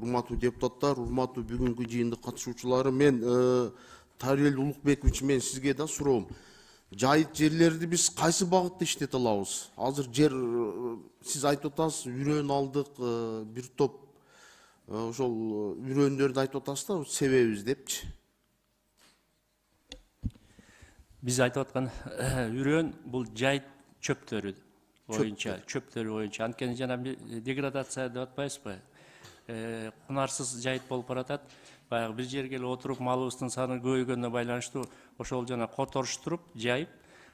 урматтуу депутаттар, урматтуу бүгүнкү жыйындын катышуучулары, мен Тарел Улукбекович, мен сизге да суроом. Жайыт жерлерди биз кайсы багытта иштете алабыз? Азыр жер сиз айтып атасыз, үрөөн алдык, бир топ ошол үрөөндөрдү айтып атасыз да, себебиз депчи. Биз айтып аткан үрөөн бул жайыт чөптөрү боюнча, чөптөрү боюнча. Анткени жана деградация деп атпайбызбы? Кунарсыз жайыт болуп баратат. Баягы бир жерге эле отуруп, малыбыздын саны көбөйгөнүнө байланыштуу ошол жана которуштуруп, жайып,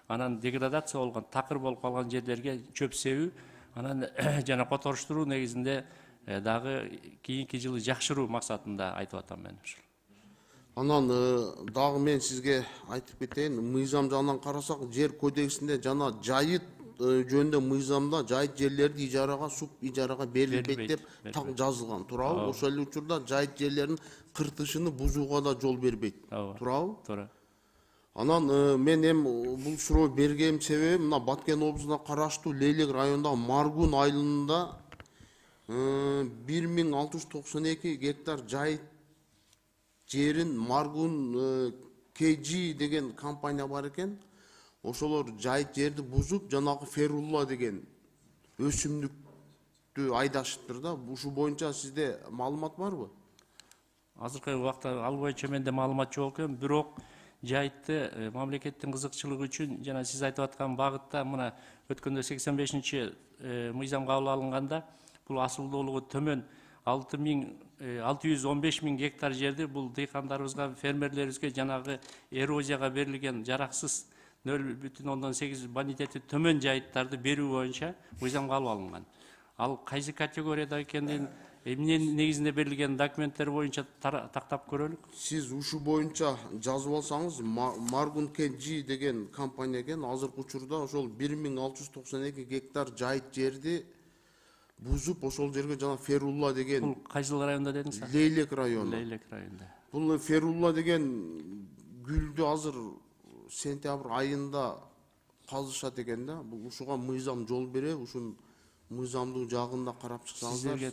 анан деградация болгон, такыр болуп калган жерлерге чөп себүү, анан жана которуштуруу негизинде дагы кийинки жылы жакшыруу максатында айтып атам мен ушул. Анан дагы мен сизге айтып кетейин, мыйзам жагынан карасак, жер кодексинде жана жайыт жөнүндө мыйзамда жайыт жерлерди ижарага, суп ижарага берилбейт деп так жазылган, туурабы? Ошол эле учурда жайыт жерлеринин кыртышыны бузууга да жол бербейт, туурабы? Туура. Анан мен эми бул суроо бергеним себеби, мына Баткен облусуна караштуу Лейлек районундагы Маргун айылында 1692 гектар жайыт жерин Маргун KG деген компания бар экен. Ошолор жайыт жерди бузуп, жанагы ферулла деген өсүмдүктү айдашыптыр да. Ушул боюнча сизде маалымат барбы? Азыркы убакта ал боюнча менде маалымат жок экен, бирок жайытты мамлекеттин кызыкчылыгы үчүн жана сиз айтып аткан багытта мына өткөндө 85-чи мыйзам кабыл алынганда бул асылдуулугу төмөн 615 000 гектар жерди бул дыйкандарыбызга, фермерлерибизге жанагы эрозияга берилген жараксыз 0,8 бонитети төмөн жайыттарды берүү боюнча мыйзам кабыл алынган. Ал кайсы категорияда экенин, эмне негизинде берилген документтер боюнча тактап көрөлүк. Сиз ушул боюнча жазып алсаңыз, Маргун KG деген компания экен, азыркы учурда ошол 1692 гектар жайыт жерди бузуп, ошол жерге жана ферулла деген. Бул кайсы районда дедиңиз? Лейлек району. Лейлек районунда. Бул ферулла деген гүлдү азыр сентябрь айында казышат экен да. Бул ушуга мыйзам жол береби? Ушун мыйзамдуу жагында карап чыксаңыздар. Сиздерге